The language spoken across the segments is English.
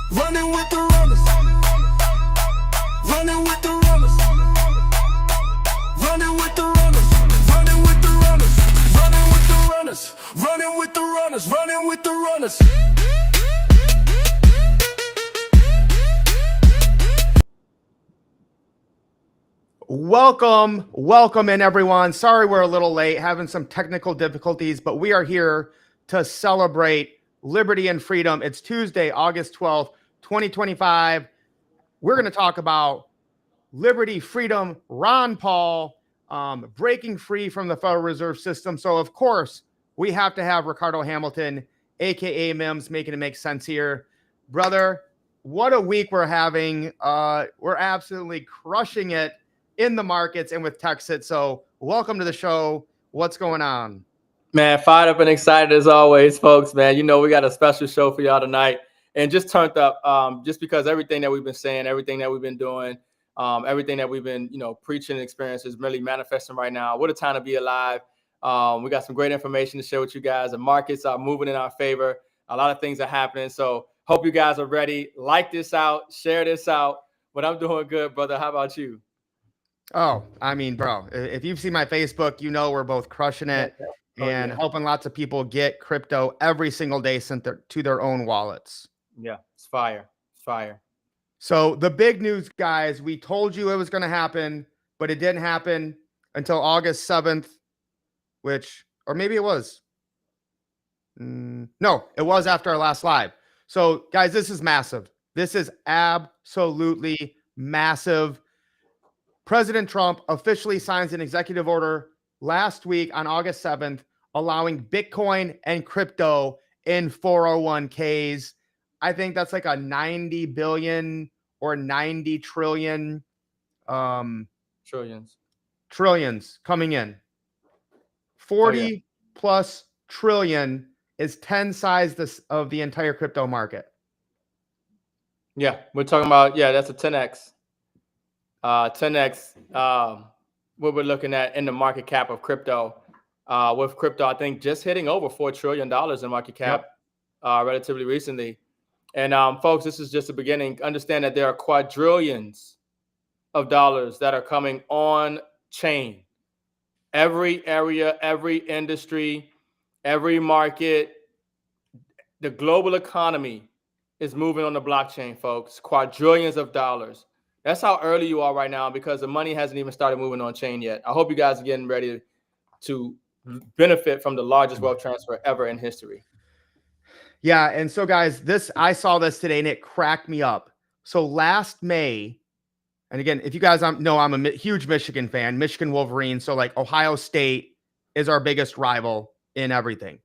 Running with the runners. Running with the runners. Running with the runners. Running with the runners. Running with the runners. Running with the runners. Running with the runners. Welcome in everyone. Sorry we're a little late, having some technical difficulties, but we are here to celebrate liberty and freedom. It's Tuesday, August 12th, 2025. We're going to talk about liberty, freedom, Ron Paul, breaking free from the Federal Reserve System. So, of course, we have to have Ricardo Hamilton, aka M.I.M.S, making it make sense here. Brother, what a week we're having. We're absolutely crushing it in the markets and with Texas. So welcome to the show. What's going on? Man, fired up and excited as always, folks, man. You know, we got a special show for y'all tonight and just turned up just because everything that we've been saying, everything that we've been doing, everything that we've been, preaching and experiencing is really manifesting right now. What a time to be alive. We got some great information to share with you guys. The markets are moving in our favor. A lot of things are happening. So hope you guys are ready. Like this out, share this out. But I'm doing good, brother. How about you? Oh, I mean, bro, if you've seen my Facebook, you know we're both crushing it and helping lots of people get crypto every single day sent to their own wallets. Yeah, it's fire. It's fire. So the big news, guys, we told you it was going to happen, but it didn't happen until August 7th, or maybe it was. No, it was after our last live. So, guys, this is massive. This is absolutely massive. President Trump officially signs an executive order last week on August 7th, allowing Bitcoin and crypto in 401ks. I think that's like a 90 billion or 90 trillion trillions coming in. 40 plus trillion is 10 size of the entire crypto market. Yeah, we're talking about, that's a 10x. 10x what we're looking at in the market cap of crypto. With crypto, I think just hitting over $4 trillion in market cap relatively recently. And folks, this is just the beginning. Understand that there are quadrillions of dollars that are coming on chain. Every area, every industry, every market, the global economy is moving on the blockchain, folks. Quadrillions of dollars. That's how early you are right now because the money hasn't even started moving on chain yet. I hope you guys are getting ready to benefit from the largest wealth transfer ever in history. Yeah, and so guys, I saw this today and it cracked me up. So last May, and again, if you guys know, I'm a huge Michigan fan, Michigan Wolverines. So like Ohio State is our biggest rival in everything.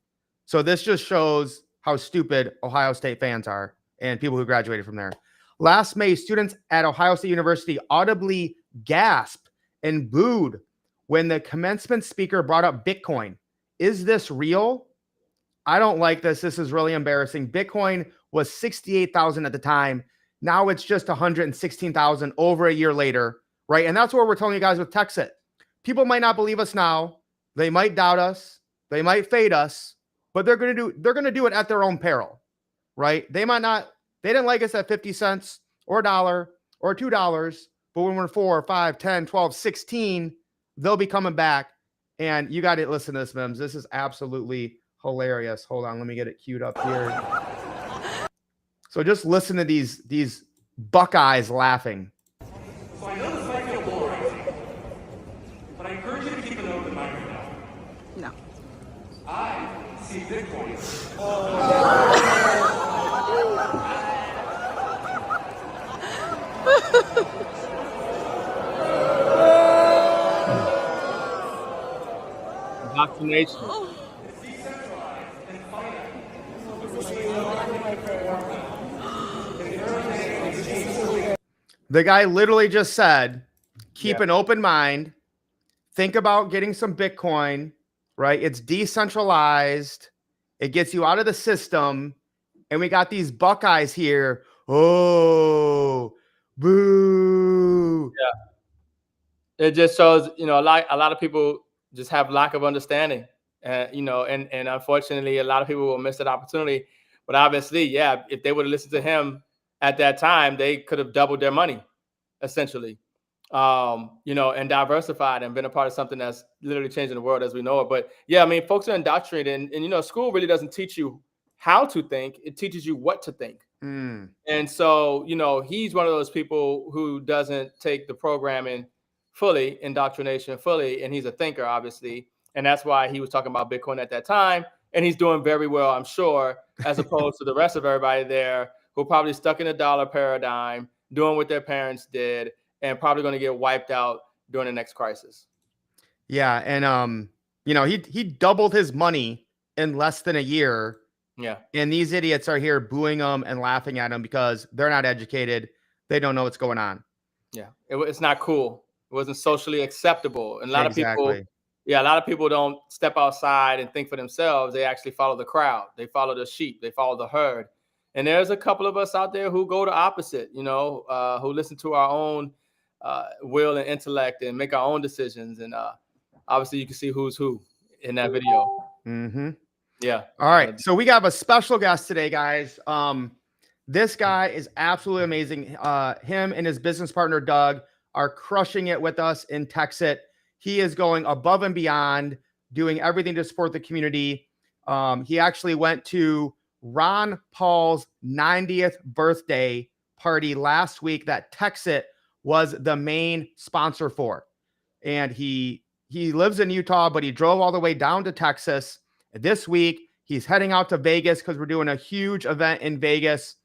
So this just shows how stupid Ohio State fans are and people who graduated from there. Last May, students at Ohio State University audibly gasped and booed when the commencement speaker brought up Bitcoin. Is this real? I don't like this. This is really embarrassing. Bitcoin was 68,000 at the time. Now it's just 116,000 over a year later, right? And that's what we're telling you guys with Texas. People might not believe us now. They might doubt us. They might fade us, but they're going to do it at their own peril, right? They didn't like us at 50 cents or $1 or $2, but when we're 4, 5, 10, 12, 16, they'll be coming back. And you got to listen to this, M.I.M.S. This is absolutely hilarious. Hold on, let me get it queued up here. So just listen to these Buckeyes laughing. So I know this might feel boring, but I encourage you to keep an open mind right now. No. I see Bitcoin. Indoctrination. It's decentralized and finite. The guy literally just said, keep an open mind, think about getting some Bitcoin, right? It's decentralized. It gets you out of the system. And we got these Buckeyes here. Oh, boo. Yeah. It just shows, a lot of people just have lack of understanding, and unfortunately, a lot of people will miss that opportunity. But obviously, if they would have listened to him at that time, they could have doubled their money, essentially, and diversified and been a part of something that's literally changing the world as we know it. But yeah, I mean, folks are indoctrinated, and school really doesn't teach you how to think; it teaches you what to think. And so, he's one of those people who doesn't take the programming fully, indoctrination fully, and he's a thinker, obviously, and that's why he was talking about Bitcoin at that time, and he's doing very well, I'm sure, as opposed to the rest of everybody there who probably stuck in a dollar paradigm, doing what their parents did, and probably going to get wiped out during the next crisis. Yeah, and he doubled his money in less than a year. Yeah. And these idiots are here booing him and laughing at him because they're not educated. They don't know what's going on. Yeah. It's not cool. It wasn't socially acceptable. And a lot Exactly. a lot of people don't step outside and think for themselves. They actually follow the crowd. They follow the sheep. They follow the herd. And there's a couple of us out there who go the opposite, who listen to our own will and intellect and make our own decisions. And obviously you can see who's who in that video. Mm-hmm. Yeah. All right. So we got a special guest today, guys. This guy is absolutely amazing. Him and his business partner, Doug, are crushing it with us in Texas. He is going above and beyond, doing everything to support the community. He actually went to Ron Paul's 90th birthday party last week that Texas was the main sponsor for. And he lives in Utah, but he drove all the way down to Texas. This week, he's heading out to Vegas because we're doing a huge event in Vegas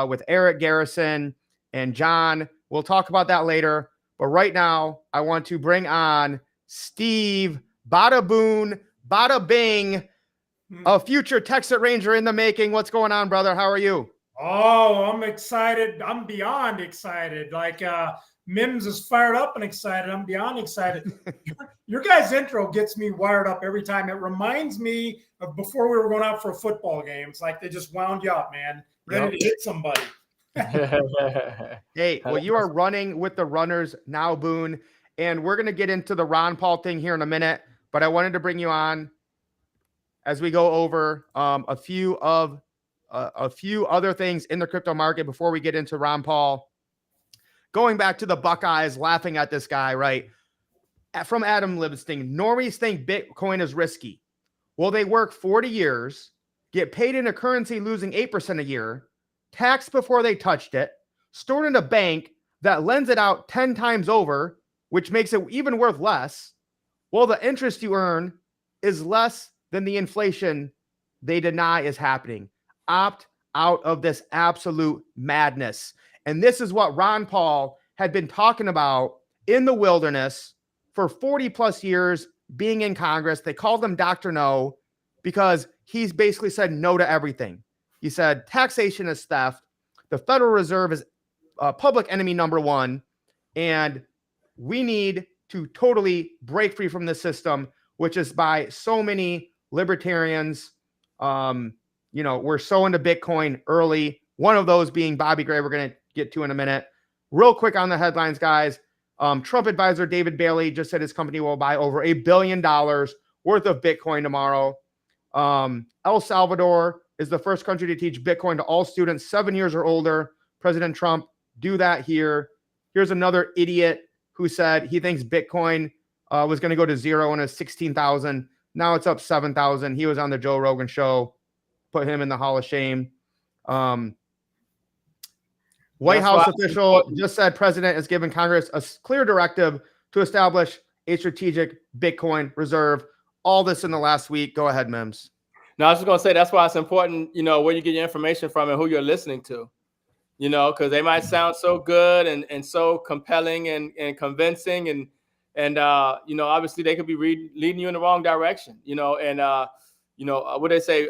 with Eric Garrison and John. We'll talk about that later. But right now, I want to bring on Steve Bada Boon, Bada Bing, a future Texas Ranger in the making. What's going on, brother? How are you? Oh, I'm excited. I'm beyond excited. Like M.I.M.S is fired up and excited. I'm beyond excited. Your guys' intro gets me wired up every time. It reminds me of before we were going out for a football game. It's like they just wound you up, man. Ready to hit somebody. Hey, well, you are running with the runners now, Boone. And we're going to get into the Ron Paul thing here in a minute. But I wanted to bring you on as we go over a few other things in the crypto market before we get into Ron Paul. Going back to the Buckeyes laughing at this guy, right? From Adam Livingston, normies think Bitcoin is risky. Well, they work 40 years, get paid in a currency losing 8% a year, taxed before they touched it, stored in a bank that lends it out 10 times over, which makes it even worth less. Well, the interest you earn is less than the inflation they deny is happening. Opt out of this absolute madness. And this is what Ron Paul had been talking about in the wilderness for 40 plus years being in Congress. They called him Dr. No because he's basically said no to everything. He said taxation is theft. The Federal Reserve is public enemy number one. And we need to totally break free from the system, which is by so many libertarians. We're so into Bitcoin early. One of those being Bobby Gray, we're going to get to in a minute. Real quick on the headlines, guys. Trump advisor David Bailey just said his company will buy over $1 billion worth of Bitcoin tomorrow. El Salvador is the first country to teach Bitcoin to all students 7 years or older. President Trump, do that here. Here's another idiot who said he thinks Bitcoin was going to go to zero and it's 16,000. Now it's up 7,000. He was on the Joe Rogan show. Put him in the Hall of Shame. White House official just said president has given Congress a clear directive to establish a strategic Bitcoin reserve. All this in the last week. Go ahead, M.I.M.S. No, I was just going to say that's why it's important, where you get your information from and who you're listening to, because they might sound so good and so compelling and convincing and obviously they could be leading you in the wrong direction, what they say,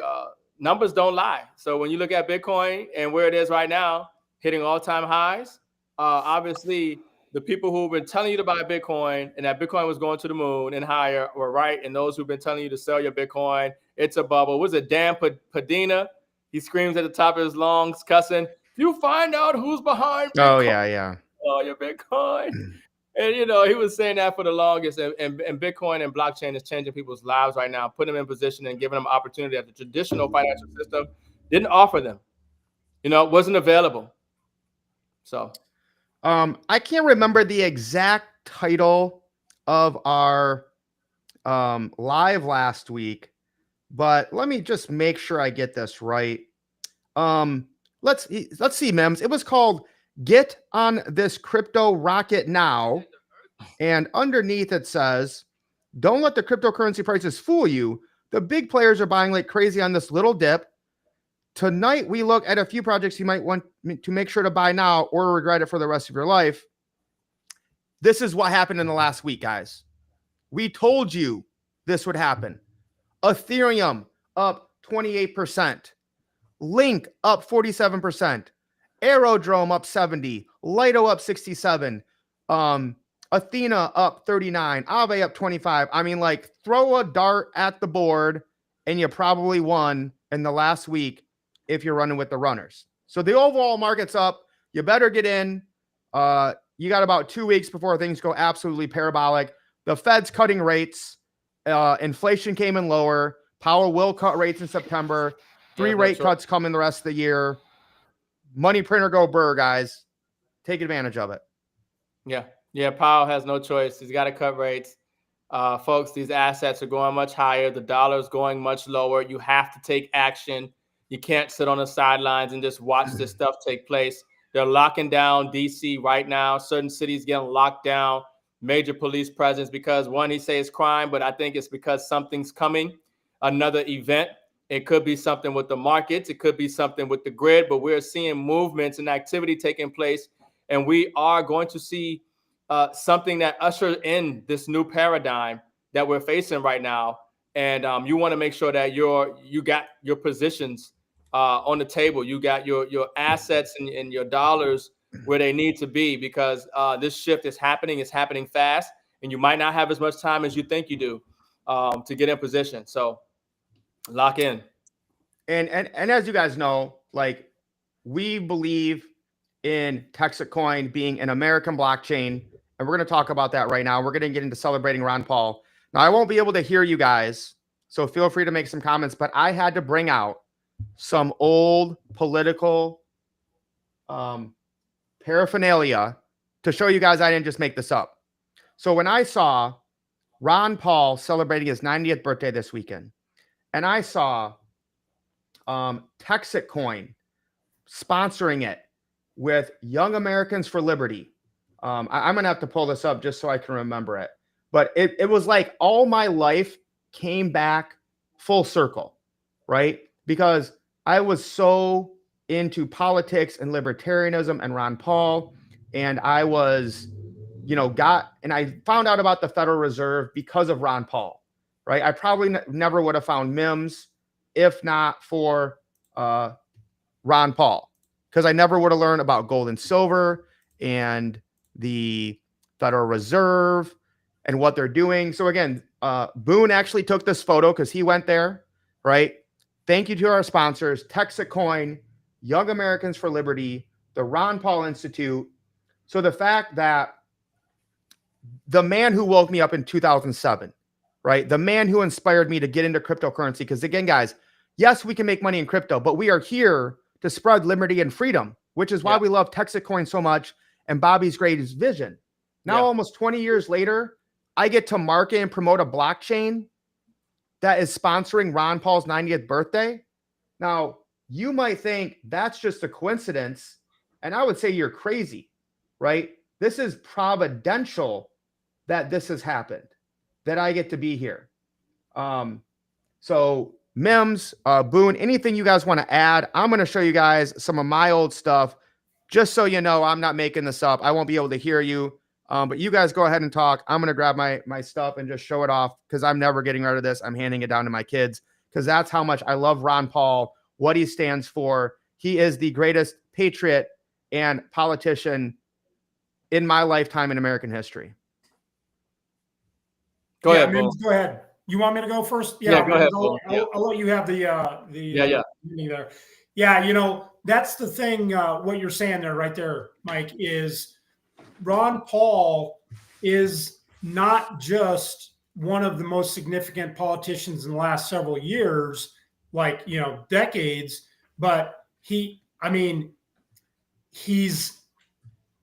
numbers don't lie. So when you look at Bitcoin and where it is right now, hitting all-time highs, obviously the people who've been telling you to buy Bitcoin and that Bitcoin was going to the moon and higher were right. And those who've been telling you to sell your Bitcoin, it's a bubble. Was it Dan Padina? He screams at the top of his lungs, cussing, you find out who's behind Bitcoin. Oh, yeah. Oh, your Bitcoin. And, he was saying that for the longest. And Bitcoin and blockchain is changing people's lives right now, putting them in position and giving them opportunity that the traditional financial system didn't offer them. It wasn't available. So I can't remember the exact title of our live last week, but let me just make sure I get this right. Let's see, Mims. It was called "Get on This Crypto Rocket Now," and underneath it says, "Don't let the cryptocurrency prices fool you. The big players are buying like crazy on this little dip. Tonight, we look at a few projects you might want to make sure to buy now or regret it for the rest of your life." This is what happened in the last week, guys. We told you this would happen. Ethereum up 28%. Link up 47%. Aerodrome up 70. Lido up 67. Athena up 39. Aave up 25. I mean, like, throw a dart at the board and you probably won in the last week if you're running with the runners. So the overall market's up. You better get in. You got about 2 weeks before things go absolutely parabolic. The Fed's cutting rates. Inflation came in lower. Powell will cut rates in September. 3 rate cuts coming the rest of the year. Money printer go burr, guys. Take advantage of it. Yeah. Powell has no choice. He's got to cut rates. Folks, these assets are going much higher. The dollar is going much lower. You have to take action. You can't sit on the sidelines and just watch this stuff take place. They're locking down DC right now. Certain cities getting locked down. Major police presence because one, he says crime, but I think it's because something's coming. Another event. It could be something with the markets. It could be something with the grid, but we're seeing movements and activity taking place. And we are going to see something that ushers in this new paradigm that we're facing right now. And you want to make sure that you got your positions on the table. You got your assets and your dollars where they need to be, because this shift is happening. It's happening fast, and you might not have as much time as you think you do to get in position. So lock in. And as you guys know, like, we believe in Texas Coin being an American blockchain, and we're going to talk about that right now. We're going to get into celebrating Ron Paul. Now, I won't be able to hear you guys, so feel free to make some comments, but I had to bring out some old political paraphernalia to show you guys I didn't just make this up. So when I saw Ron Paul celebrating his 90th birthday this weekend, and I saw Texas Coin sponsoring it with Young Americans for Liberty. I'm going to have to pull this up just so I can remember it. But it was like all my life came back full circle, right? Because I was so into politics and libertarianism and Ron Paul. And I was, I found out about the Federal Reserve because of Ron Paul, right? I probably never would have found M.I.M.S if not for Ron Paul, because I never would have learned about gold and silver and the Federal Reserve and what they're doing. So again, Boone actually took this photo because he went there, right? Thank you to our sponsors, Texas Coin, Young Americans for Liberty, the Ron Paul Institute. So the fact that the man who woke me up in 2007, right? The man who inspired me to get into cryptocurrency. Because again, guys, yes, we can make money in crypto, but we are here to spread liberty and freedom, which is why we love Texas Coin so much and Bobby's greatest vision. Now, almost 20 years later, I get to market and promote a blockchain that is sponsoring Ron Paul's 90th birthday. Now, you might think that's just a coincidence, and I would say you're crazy, right? This is providential that this has happened, that I get to be here. So M.I.M.S, Boone, anything you guys want to add? I'm going to show you guys some of my old stuff, just so you know I'm not making this up. I won't be able to hear you, but you guys go ahead and talk. I'm going to grab my stuff and just show it off, because I'm never getting rid of this. I'm handing it down to my kids, because that's how much I love Ron Paul, what he stands for. He is the greatest patriot and politician in my lifetime in American history. Go ahead, M.I.M.S, go ahead. You want me to go first? Yeah, go ahead. I'll let you have the there. Yeah, that's the thing. What you're saying there, right there, Mike, is Ron Paul is not just one of the most significant politicians in the last several years, decades, but he's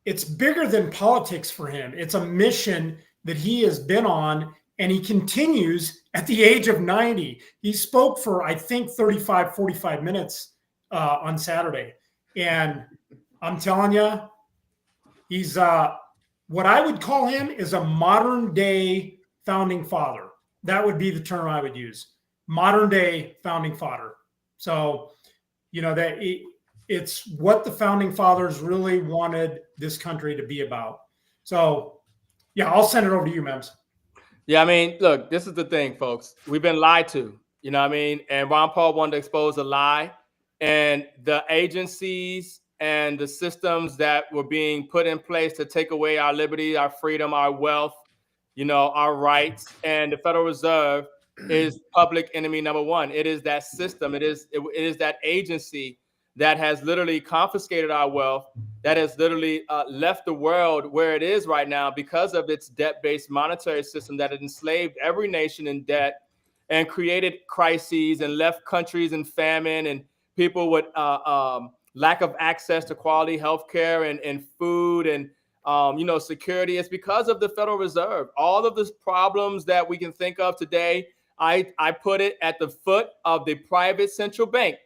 it's bigger than politics for him. It's a mission that he has been on, and he continues at the age of 90. He spoke for, I think, 35, 45 minutes on Saturday. And I'm telling you, he's what I would call him is a modern day founding father. That would be the term I would use. Modern day founding father. So, you know, that it's what the founding fathers really wanted this country to be about. So, yeah, I'll send it over to you, M.I.M.S. Yeah, I mean, look, this is the thing, folks. We've been lied to, you know what I mean? And Ron Paul wanted to expose a lie. And the agencies and the systems that were being put in place to take away our liberty, our freedom, our wealth, you know, our rights, and the Federal Reserve is public enemy number one. It is that system. It is that agency that has literally confiscated our wealth, that has literally left the world where it is right now because of its debt-based monetary system that had enslaved every nation in debt and created crises and left countries in famine and people with lack of access to quality health care and food and you know, security. It's because of the Federal Reserve. All of the problems that we can think of today, I put it at the foot of the private central bank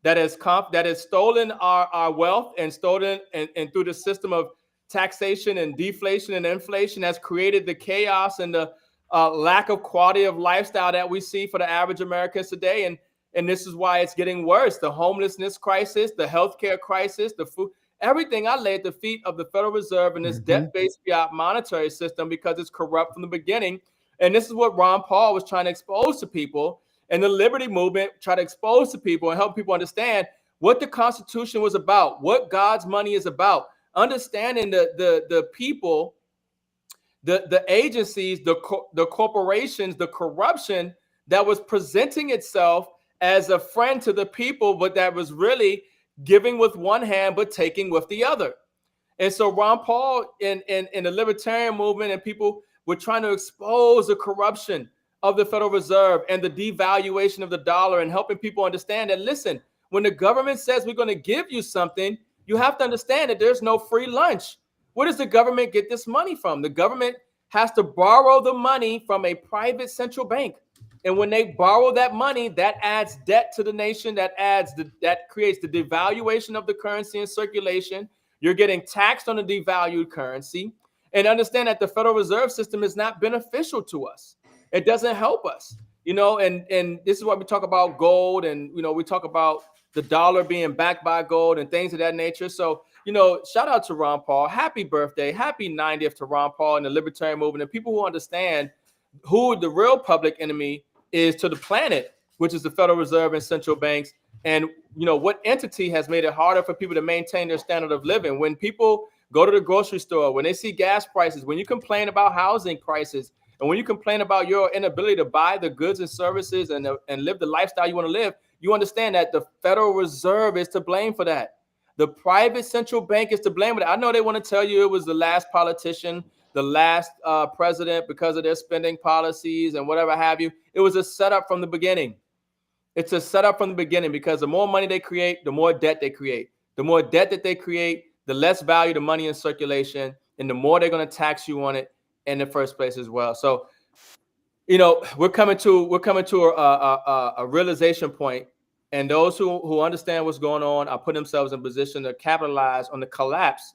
that has stolen our wealth and stolen and through the system of taxation and deflation and inflation has created the chaos and the lack of quality of lifestyle that we see for the average Americans today. And this is why it's getting worse. The homelessness crisis, the healthcare crisis, the food, everything I lay at the feet of the Federal Reserve and this debt-based fiat monetary system because it's corrupt from the beginning. And this is what Ron Paul was trying to expose to people. And the Liberty Movement tried to expose to people and help people understand what the Constitution was about, what God's money is about, understanding the people, the agencies, the corporations, the corruption that was presenting itself as a friend to the people, but that was really giving with one hand but taking with the other. And so Ron Paul in the libertarian movement and people were trying to expose the corruption of the Federal Reserve and the devaluation of the dollar and helping people understand that, listen, when the government says we're going to give you something, you have to understand that there's no free lunch. Where does the government get this money from? The government has to borrow the money from a private central bank. And when they borrow that money, that adds debt to the nation, that creates the devaluation of the currency in circulation. You're getting taxed on the devalued currency. And understand that the Federal Reserve System is not beneficial to us. It doesn't help us, you know, and this is why we talk about gold and, you know, we talk about the dollar being backed by gold and things of that nature. So, you know, shout out to Ron Paul. Happy birthday. Happy 90th to Ron Paul and the libertarian movement and people who understand who the real public enemy is to the planet, which is the Federal Reserve and central banks. And, you know, what entity has made it harder for people to maintain their standard of living? When people go to the grocery store, when they see gas prices, when you complain about housing prices, and when you complain about your inability to buy the goods and services and live the lifestyle you want to live, you understand that the Federal Reserve is to blame for that. The private central bank is to blame for that. I know they want to tell you it was the last politician, the last president because of their spending policies and whatever have you. It was a setup from the beginning. It's a setup from the beginning because the more money they create, the more debt they create. The more debt that they create, the less value the money in circulation, and the more they're going to tax you on it in the first place as well. So, you know, we're coming to a realization point, and those who understand what's going on are putting themselves in position to capitalize on the collapse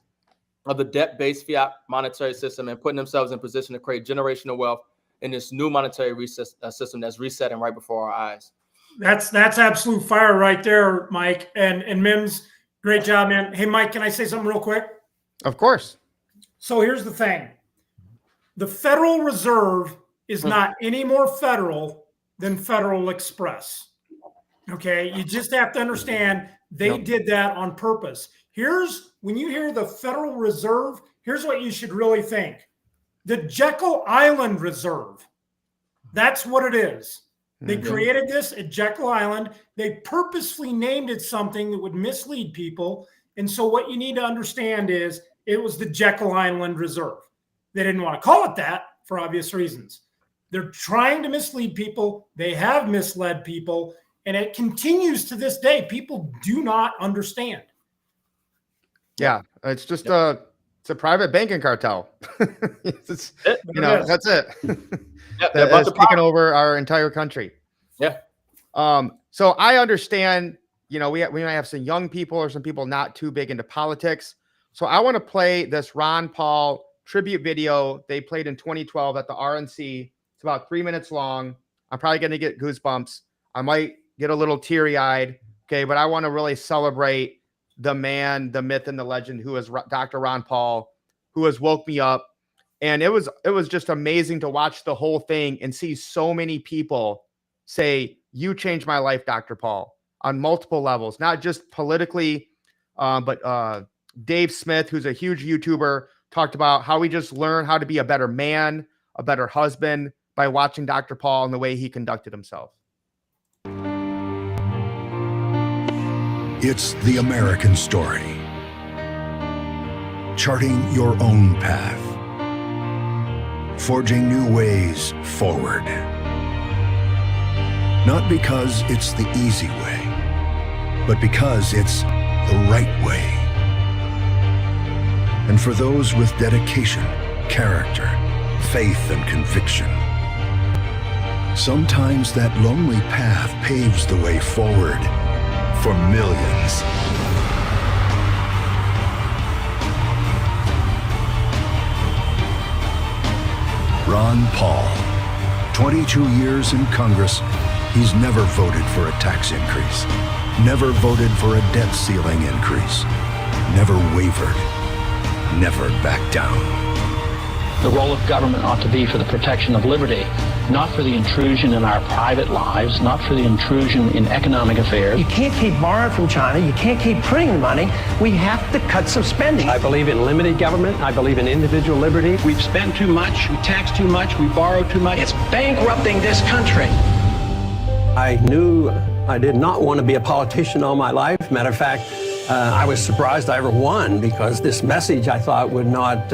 of the debt-based fiat monetary system and putting themselves in position to create generational wealth in this new monetary system that's resetting right before our eyes. That's absolute fire right there, Mike. And M.I.M.S, great job, man. Hey, Mike, can I say something real quick? Of course. So here's the thing. The Federal Reserve is not any more federal than Federal Express. Okay, you just have to understand they did that on purpose. When you hear the Federal Reserve, here's what you should really think. The Jekyll Island Reserve. That's what it is. They created this at Jekyll Island. They purposely named it something that would mislead people. And so what you need to understand is it was the Jekyll Island Reserve. They didn't want to call it that for obvious reasons. They're trying to mislead people. They have misled people. And it continues to this day. People do not understand. Yeah, it's just It's a private banking cartel. It's, that's it. Yeah, they're That's taken over our entire country. Yeah. So I understand, we might have some young people or some people not too big into politics. So I want to play this Ron Paul tribute video they played in 2012 at the RNC. It's about 3 minutes long. I'm probably going to get goosebumps. I might get a little teary-eyed. Okay, but I want to really celebrate the man, the myth, and the legend who is Dr. Ron Paul, who has woke me up. And it was just amazing to watch the whole thing and see so many people say, "You changed my life, Dr. Paul," on multiple levels, not just politically, but Dave Smith, who's a huge YouTuber, talked about how we just learn how to be a better man, a better husband by watching Dr. Paul and the way he conducted himself. It's the American story. Charting your own path. Forging new ways forward. Not because it's the easy way, but because it's the right way. And for those with dedication, character, faith, and conviction. Sometimes that lonely path paves the way forward for millions. Ron Paul, 22 years in Congress, he's never voted for a tax increase, never voted for a debt ceiling increase, never wavered, never backed down. The role of government ought to be for the protection of liberty, not for the intrusion in our private lives, not for the intrusion in economic affairs. You can't keep borrowing from China. You can't keep printing money. We have to cut some spending. I believe in limited government. I believe in individual liberty. We've spent too much, we tax too much, we borrow too much. It's bankrupting this country. I knew I did not want to be a politician all my life. Matter of fact, I was surprised I ever won because this message I thought would not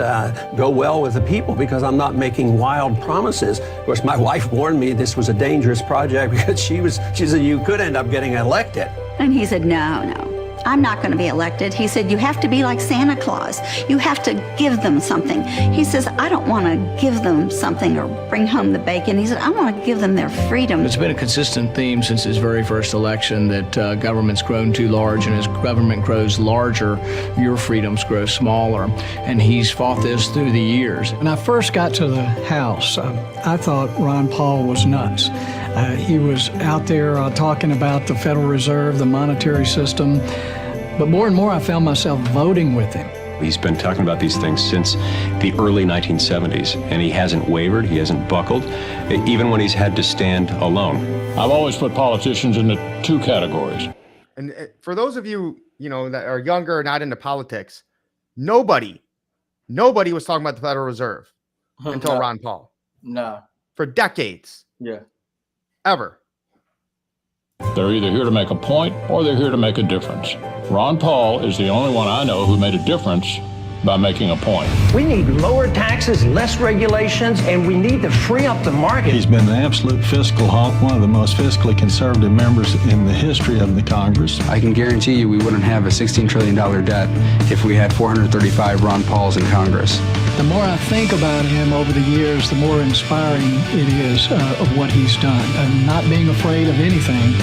go well with the people because I'm not making wild promises. Of course, my wife warned me this was a dangerous project because she said you could end up getting elected. And he said, no, I'm not going to be elected. He said, you have to be like Santa Claus. You have to give them something. He says, I don't want to give them something or bring home the bacon. He said, I want to give them their freedom. It's been a consistent theme since his very first election that government's grown too large, and as government grows larger, your freedoms grow smaller. And he's fought this through the years. When I first got to the House, I thought Ron Paul was nuts. He was out there talking about the Federal Reserve, the monetary system. But more and more, I found myself voting with him. He's been talking about these things since the early 1970s, and he hasn't wavered, he hasn't buckled, even when he's had to stand alone. I've always put politicians into two categories. And for those of you, that are younger or not into politics, nobody was talking about the Federal Reserve until Ron Paul. No. For decades. Yeah. Ever. They're either here to make a point or they're here to make a difference. Ron Paul is the only one I know who made a difference by making a point. We need lower taxes, less regulations, and we need to free up the market. He's been the absolute fiscal hawk, one of the most fiscally conservative members in the history of the Congress. I can guarantee you we wouldn't have a $16 trillion debt if we had 435 Ron Pauls in Congress. The more I think about him over the years, the more inspiring it is of what he's done. And not being afraid of anything,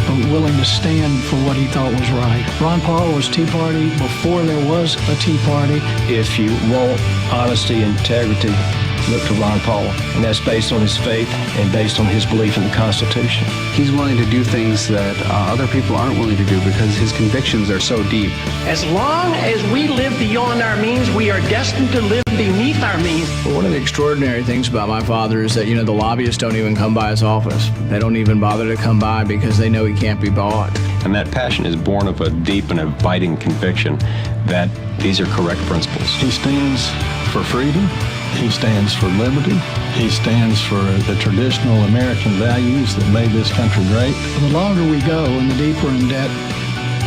but willing to stand for what he thought was right. Ron Paul was Tea Party before there was a Tea Party. If you want honesty and integrity, look to Ron Paul, and that's based on his faith and based on his belief in the Constitution. He's willing to do things that other people aren't willing to do because his convictions are so deep. As long as we live beyond our means, we are destined to live beneath our means. Well, one of the extraordinary things about my father is that, the lobbyists don't even come by his office. They don't even bother to come by because they know he can't be bought. And that passion is born of a deep and abiding conviction that these are correct principles. He stands for freedom. He stands for liberty. He stands for the traditional American values that made this country great. The longer we go and the deeper in debt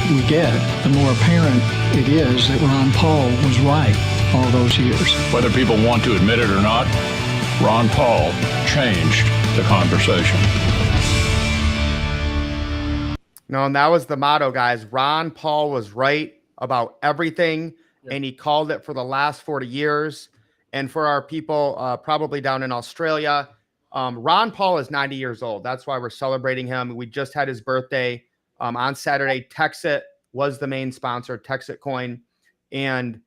we get, the more apparent it is that Ron Paul was right all those years. Whether people want to admit it or not, Ron Paul changed the conversation. No, and that was the motto, guys. Ron Paul was right about everything. and he called it for the last 40 years. And for our people probably down in Australia, Ron Paul is 90 years old. That's why we're celebrating him. We just had his birthday on Saturday. Texit was the main sponsor, Texit Coin. And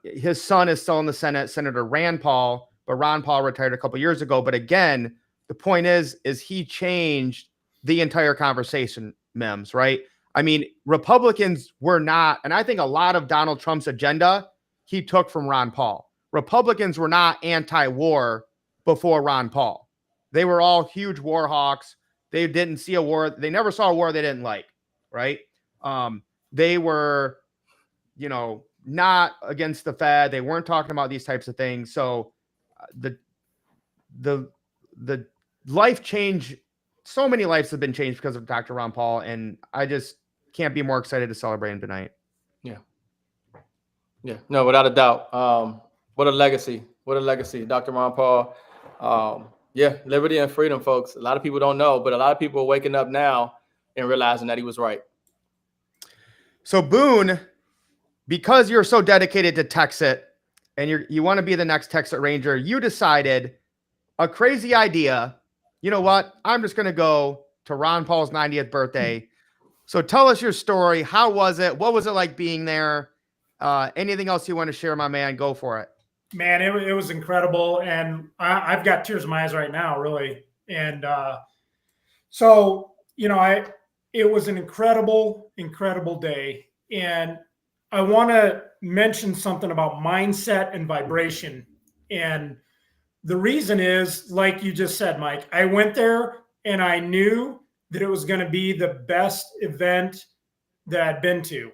his son is still in the Senate, Senator Rand Paul, but Ron Paul retired a couple years ago. But again, the point is he changed the entire conversation, M.I.M.S, right? I mean, Republicans were not, and I think a lot of Donald Trump's agenda he took from Ron Paul. Republicans were not anti-war before Ron Paul. They were all huge war hawks. They didn't see a war. They never saw a war they didn't like, right? They were, not against the Fed. They weren't talking about these types of things. So the life change, so many lives have been changed because of Dr. Ron Paul, and I just can't be more excited to celebrate him tonight. Yeah, no, without a doubt. What a legacy. What a legacy, Dr. Ron Paul. Yeah, liberty and freedom, folks. A lot of people don't know, but a lot of people are waking up now and realizing that he was right. So Boone, because you're so dedicated to Texit and you want to be the next Texit Ranger, you decided a crazy idea. You know what? I'm just going to go to Ron Paul's 90th birthday. So tell us your story. How was it? What was it like being there? Anything else you want to share, my man? Go for it. Man, it was incredible. And I've got tears in my eyes right now, really. And so, it was an incredible, incredible day. And I want to mention something about mindset and vibration. And the reason is, like you just said, Mike, I went there and I knew that it was going to be the best event that I'd been to.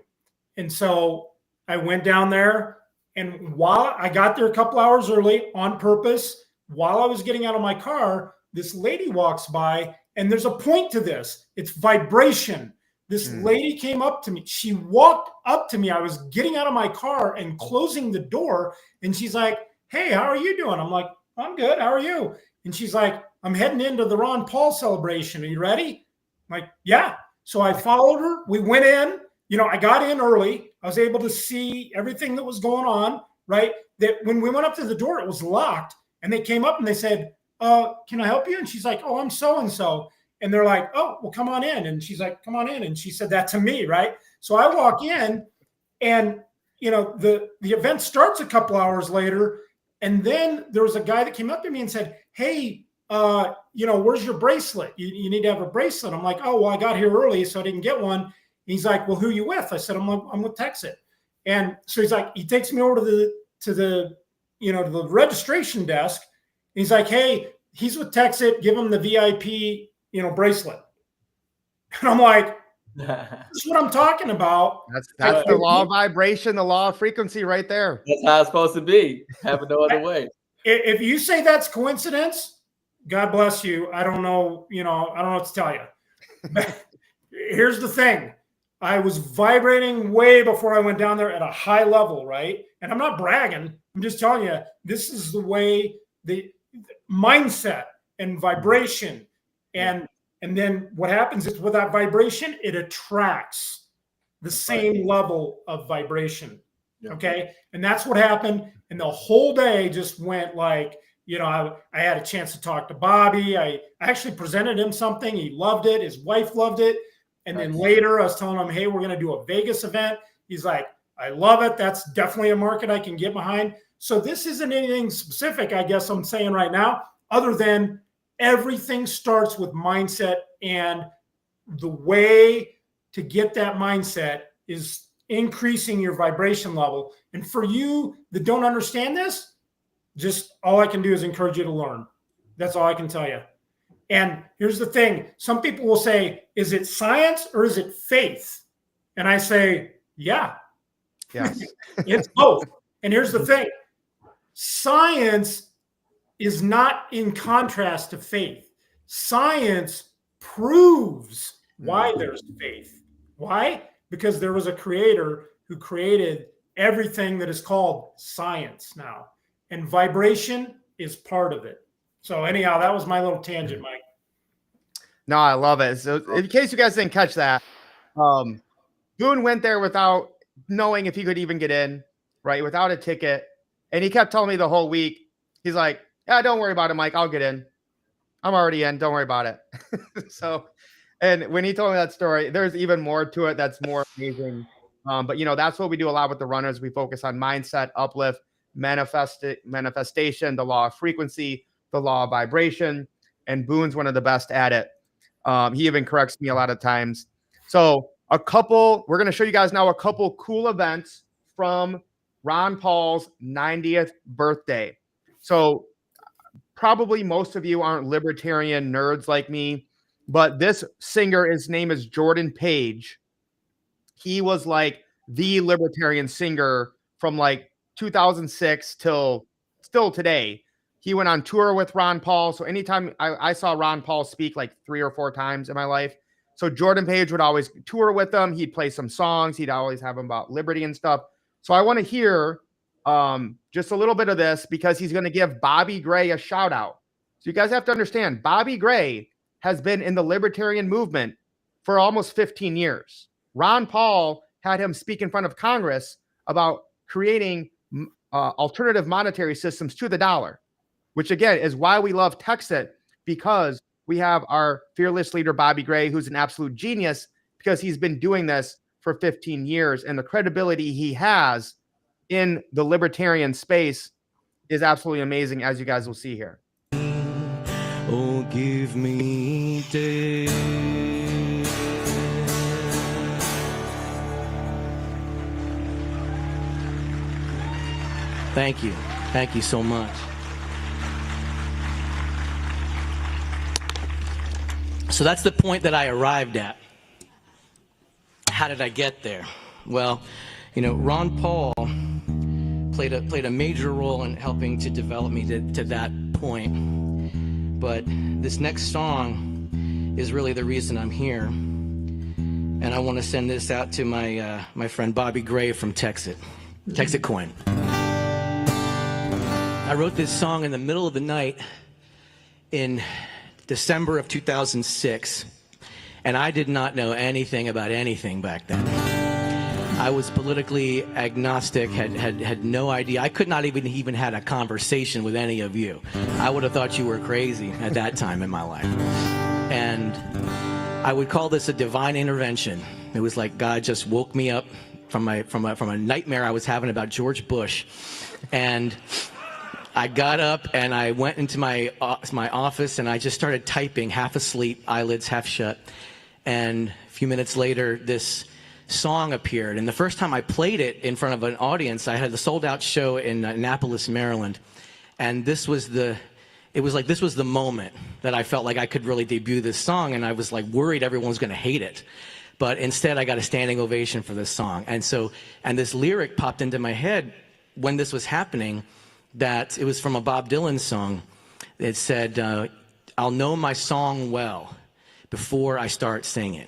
And so I went down there, and while I got there a couple hours early on purpose, while I was getting out of my car, this lady walks by, and there's a point to this. It's vibration. This lady came up to me. She walked up to me. I was getting out of my car and closing the door, and she's like, "Hey, how are you doing?" I'm like, "I'm good. How are you?" And she's like, "I'm heading into the Ron Paul celebration. Are you ready?" I'm like, "Yeah." So I followed her. We went in. I got in early. I was able to see everything that was going on, right? That when we went up to the door, it was locked. And they came up and they said, "Can I help you?" And she's like, "Oh, I'm so-and-so." And they're like, "Oh, well, come on in." And she's like, "Come on in." And she said that to me, right? So I walk in, and the event starts a couple hours later. And then there was a guy that came up to me and said, "Hey, where's your bracelet? You need to have a bracelet." I'm like, "Oh, well, I got here early, so I didn't get one." And he's like, "Well, who are you with?" I said, I'm with Texit." And so he's like, he takes me over to the registration desk. And he's like, "Hey, he's with Texit. Give him the VIP, bracelet." And I'm like, "This is what I'm talking about." That's the law of vibration, the law of frequency right there. That's how it's supposed to be. Have it no other way. If you say that's coincidence, God bless you. I don't know, I don't know what to tell you. But here's the thing. I was vibrating way before I went down there at a high level, right? And I'm not bragging. I'm just telling you, this is the way the mindset and vibration. And then what happens is with that vibration, it attracts the same level of vibration. Okay. And that's what happened. And the whole day just went like, I had a chance to talk to Bobby. I actually presented him something. He loved it. His wife loved it. And then later I was telling him, "Hey, we're going to do a Vegas event." He's like, "I love it. That's definitely a market I can get behind." So this isn't anything specific, I guess I'm saying right now, other than everything starts with mindset. And the way to get that mindset is increasing your vibration level. And for you that don't understand this, just all I can do is encourage you to learn. That's all I can tell you. And here's the thing. Some people will say, "Is it science or is it faith?" And I say, yeah. It's both. And here's the thing. Science is not in contrast to faith. Science proves why there's faith. Why? Because there was a creator who created everything that is called science now. And vibration is part of it. So anyhow, that was my little tangent, Mike. No, I love it. So in case you guys didn't catch that, Boone went there without knowing if he could even get in, right, without a ticket. And he kept telling me the whole week, he's like, yeah, don't worry about it, Mike. I'll get in. I'm already in. Don't worry about it. So, and when he told me that story, there's even more to it that's more amazing. But, that's what we do a lot with the runners. We focus on mindset, uplift, manifestation, the law of frequency, the law of vibration. And Boone's one of the best at it. He even corrects me a lot of times. So we're going to show you guys now a couple cool events from Ron Paul's 90th birthday. So probably most of you aren't libertarian nerds like me, but this singer, his name is Jordan Page. He was like the libertarian singer from like 2006 till still today. He went on tour with Ron Paul. So anytime I saw Ron Paul speak like 3 or 4 times in my life. So Jordan Page would always tour with him. He'd play some songs. He'd always have them about liberty and stuff. So I want to hear just a little bit of this because he's going to give Bobby Gray a shout out. So you guys have to understand, Bobby Gray has been in the libertarian movement for almost 15 years. Ron Paul had him speak in front of Congress about creating alternative monetary systems to the dollar, which again is why we love Texit, because we have our fearless leader, Bobby Gray, who's an absolute genius because he's been doing this for 15 years. And the credibility he has in the libertarian space is absolutely amazing, as you guys will see here. Oh, give me day. Thank you. Thank you so much. So that's the point that I arrived at. How did I get there? Well, Ron Paul played a major role in helping to develop me to that point. But this next song is really the reason I'm here. And I want to send this out to my friend Bobby Gray from Texit Coin. I wrote this song in the middle of the night in December of 2006, and I did not know anything about anything back then. I was politically agnostic, had no idea. I could not even had a conversation with any of you. I would have thought you were crazy at that time in my life. And I would call this a divine intervention. It was like God just woke me up from a nightmare I was having about George Bush. And I got up and I went into my office and I just started typing, half asleep, eyelids half shut. And a few minutes later, this song appeared. And the first time I played it in front of an audience, I had a sold-out show in Annapolis, Maryland. And this was the moment that I felt like I could really debut this song. And I was like worried everyone was going to hate it. But instead, I got a standing ovation for this song. And this lyric popped into my head when this was happening, that it was from a Bob Dylan song. It said, I'll know my song well before I start singing.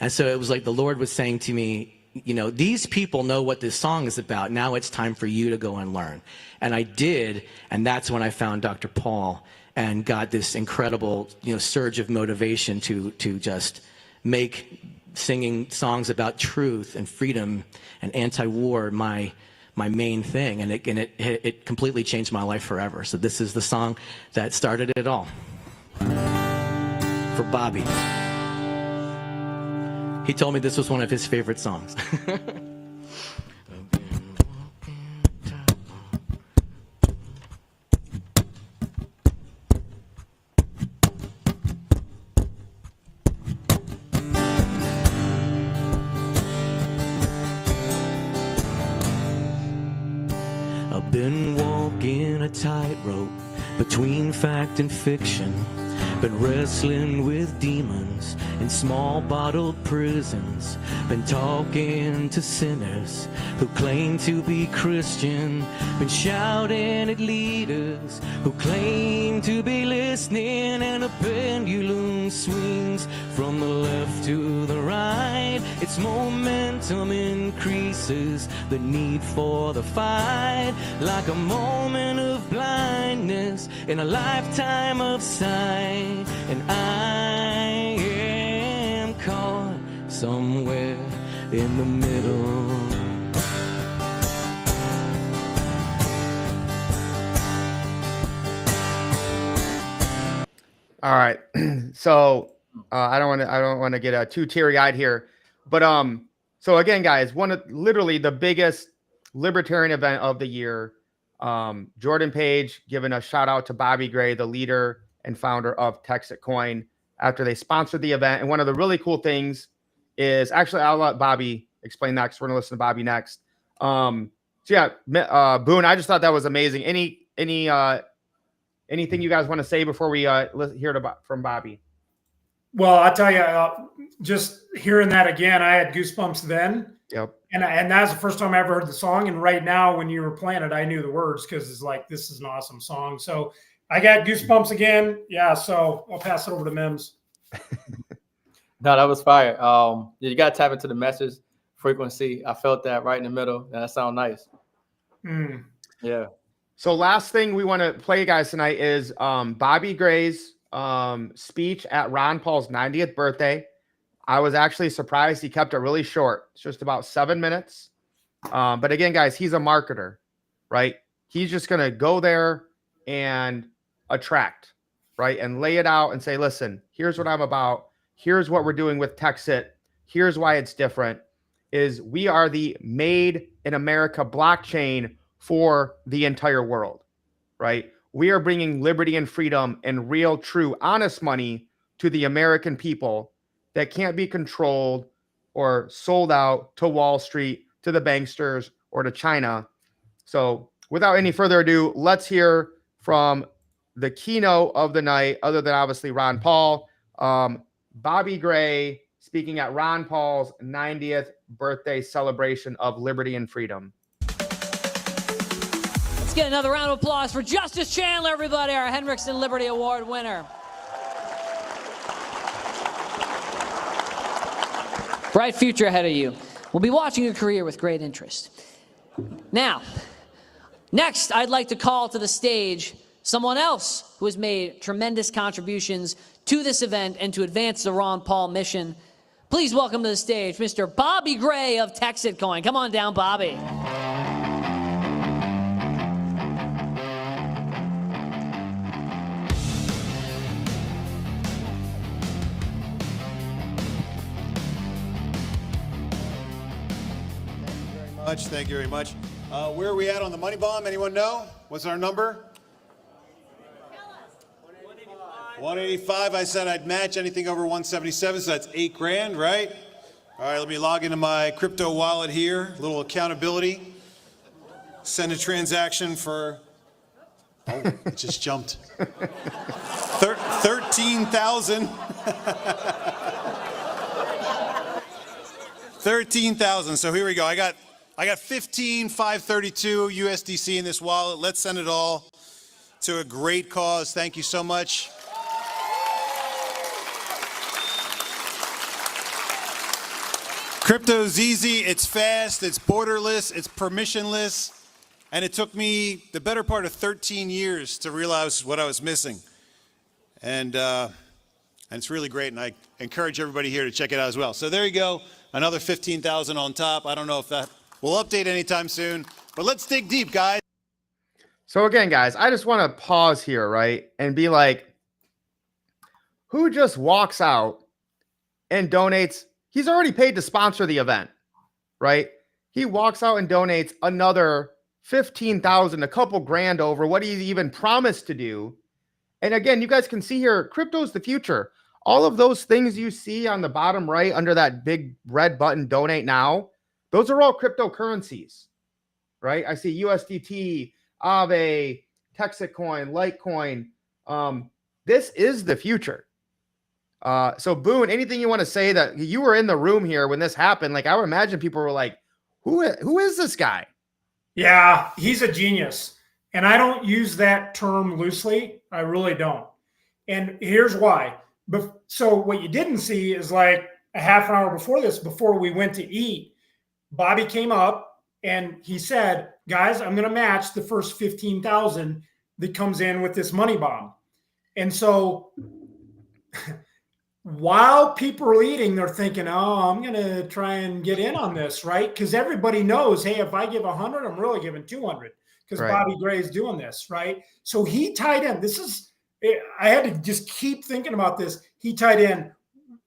And so it was like the Lord was saying to me, these people know what this song is about. Now it's time for you to go and learn. And I did, and that's when I found Dr. Paul and got this incredible, surge of motivation to just make singing songs about truth and freedom and anti-war my main thing, and it completely changed my life forever. So this is the song that started it all. For Bobby. He told me this was one of his favorite songs. I've been walking a tightrope between fact and fiction. Been wrestling with demons in small bottled prisons. Been talking to sinners who claim to be Christian. Been shouting at leaders who claim to be listening. And a pendulum swings from the left to the right. Its momentum increases the need for the fight. Like a moment of blindness in a lifetime of sight. And I am caught somewhere in the middle. All right. So I don't want to get too teary-eyed here. But so again, guys, one of literally the biggest libertarian event of the year. Jordan Page giving a shout out to Bobby Gray, the leader and founder of Texas Coin, after they sponsored the event. And one of the really cool things is actually I'll let Bobby explain that because we're gonna listen to Bobby next. So yeah, Boone, I just thought that was amazing. Anything you guys want to say before we hear from Bobby? Well, I tell you, just hearing that again, I had goosebumps then. Yep. And that was the first time I ever heard the song. And right now, when you were playing it, I knew the words because it's like, this is an awesome song. So I got goosebumps again. Yeah. So I'll pass it over to M.I.M.S. No, that was fire. You got to tap into the message frequency. I felt that right in the middle. That sounds nice. Yeah. So last thing we want to play, guys, tonight is Bobby Gray's speech at Ron Paul's 90th birthday. I was actually surprised he kept it really short. It's just about 7 minutes. But again, guys, he's a marketer, right? He's just going to go there and attract, right? And lay it out and say, listen, here's what I'm about. Here's what we're doing with Texit. Here's why it's different. Is we are the made in America blockchain for the entire world, right? We are bringing liberty and freedom and real, true, honest money to the American people that can't be controlled or sold out to Wall Street, to the banksters, or to China. So without any further ado, let's hear from the keynote of the night, other than obviously Ron Paul, Bobby Gray speaking at Ron Paul's 90th birthday celebration of liberty and freedom. Let's get another round of applause for Justice Chandler, everybody, our Hendrickson Liberty Award winner. Bright future ahead of you. We'll be watching your career with great interest. Now, next, I'd like to call to the stage someone else who has made tremendous contributions to this event and to advance the Ron Paul mission. Please welcome to the stage Mr. Bobby Gray of Texit Coin. Come on down, Bobby. Thank you very much. Where are we at on the money bomb? Anyone know? What's our number? 185. I said I'd match anything over 177, so that's $8,000, right? All right, let me log into my crypto wallet here. A little accountability. Send a transaction for, oh, it just jumped. 13,000. 13,000. So here we go. I got 15,532 USDC in this wallet. Let's send it all to a great cause. Thank you so much. Crypto's easy, it's fast, it's borderless, it's permissionless, and it took me the better part of 13 years to realize what I was missing. And it's really great, and I encourage everybody here to check it out as well. So there you go, another 15,000 on top. I don't know if that will update anytime soon, but let's dig deep, guys. So again, guys, I just want to pause here, right, and be like, who just walks out and donates? He's already paid to sponsor the event, right? He walks out and donates another 15,000, a couple grand over what he even promised to do. And again, you guys can see here, crypto's the future. All of those things you see on the bottom right under that big red button, donate now, those are all cryptocurrencies, right? I see USDT, Aave, Texit Coin, Litecoin. This is the future. So Boone, anything you want to say? That you were in the room here when this happened? Like, I would imagine people were like, who is this guy? Yeah, he's a genius. And I don't use that term loosely. I really don't. And here's why. So what you didn't see is like a half an hour before this, before we went to eat, Bobby came up and he said, guys, I'm going to match the first 15,000 that comes in with this money bomb. And so while people are eating, they're thinking, oh, I'm going to try and get in on this, right? Because everybody knows, hey, if I give 100, I'm really giving 200 because right. Bobby Gray is doing this, right? So he tied in. This is I had to just keep thinking about this. He tied in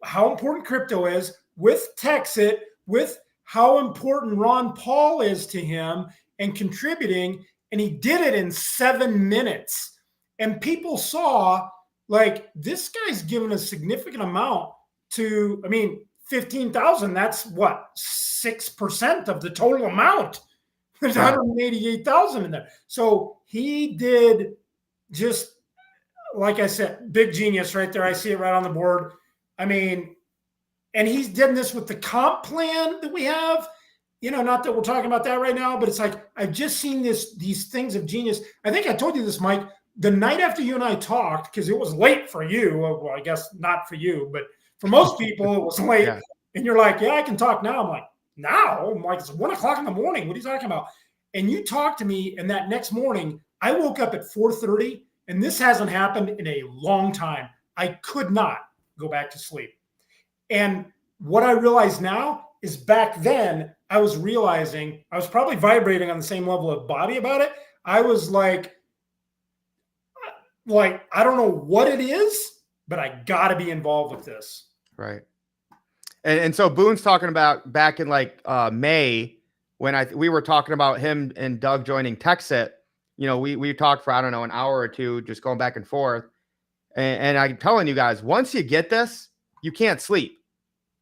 how important crypto is with Texit, with how important Ron Paul is to him and contributing. And he did it in 7 minutes. And people saw, like, this guy's given a significant amount to, I mean, 15,000, that's what, 6% of the total amount. There's 188,000 in there. So he did just, like I said, big genius right there. I see it right on the board. I mean, and he's done this with the comp plan that we have. You know, not that we're talking about that right now, but it's like, I've just seen these things of genius. I think I told you this, Mike, the night after you and I talked, because it was late for you. Well, I guess not for you, but for most people, it was late. Yeah. And you're like, yeah, I can talk now. I'm like, now? I'm like, it's 1 o'clock in the morning. What are you talking about? And you talked to me, and that next morning, I woke up at 4:30, and this hasn't happened in a long time. I could not go back to sleep. And what I realize now is back then, I was realizing I was probably vibrating on the same level of body about it. I was like, I don't know what it is, but I got to be involved with this. Right. And so Boone's talking about back in like May when we were talking about him and Doug joining Texit. You know, we talked for, I don't know, an hour or two, just going back and forth. And I'm telling you guys, once you get this, you can't sleep.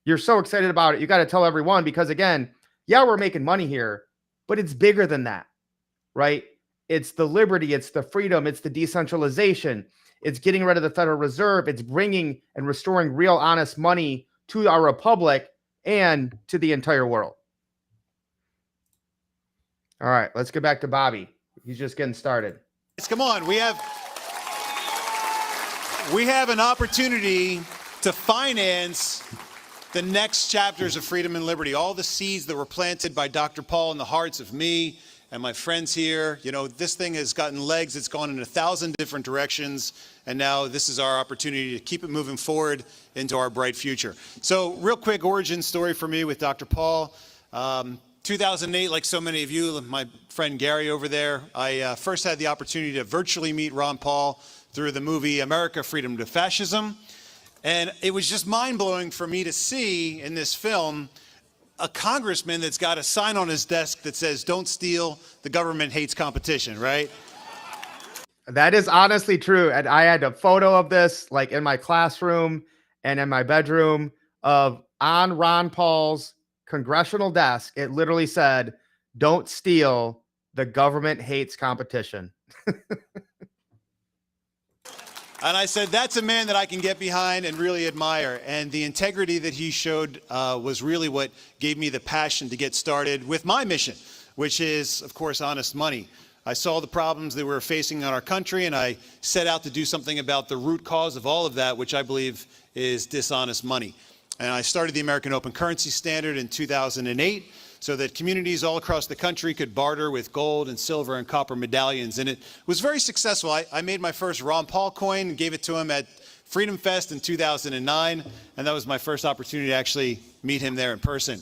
You're so excited about it. You got to tell everyone because, again, yeah, we're making money here, but it's bigger than that, right? It's the liberty, it's the freedom, it's the decentralization, it's getting rid of the Federal Reserve, it's bringing and restoring real honest money to our republic and to the entire world. All right, let's get back to Bobby. He's just getting started. Come on, we have an opportunity to finance the next chapters of freedom and liberty, all the seeds that were planted by Dr. Paul in the hearts of me and my friends here. You know, this thing has gotten legs. It's gone in 1,000 different directions. And now this is our opportunity to keep it moving forward into our bright future. So real quick origin story for me with Dr. Paul. 2008, like so many of you, my friend Gary over there, I first had the opportunity to virtually meet Ron Paul through the movie America, Freedom to Fascism. And it was just mind-blowing for me to see in this film a congressman that's got a sign on his desk that says, "Don't steal, the government hates competition," right? That is honestly true. And I had a photo of this like in my classroom and in my bedroom of on Ron Paul's congressional desk. It literally said, "Don't steal, the government hates competition." And I said, that's a man that I can get behind and really admire. And the integrity that he showed was really what gave me the passion to get started with my mission, which is, of course, honest money. I saw the problems that we were facing in our country, and I set out to do something about the root cause of all of that, which I believe is dishonest money. And I started the American Open Currency Standard in 2008 so that communities all across the country could barter with gold and silver and copper medallions. And it was very successful. I made my first Ron Paul coin and gave it to him at Freedom Fest in 2009, and that was my first opportunity to actually meet him there in person.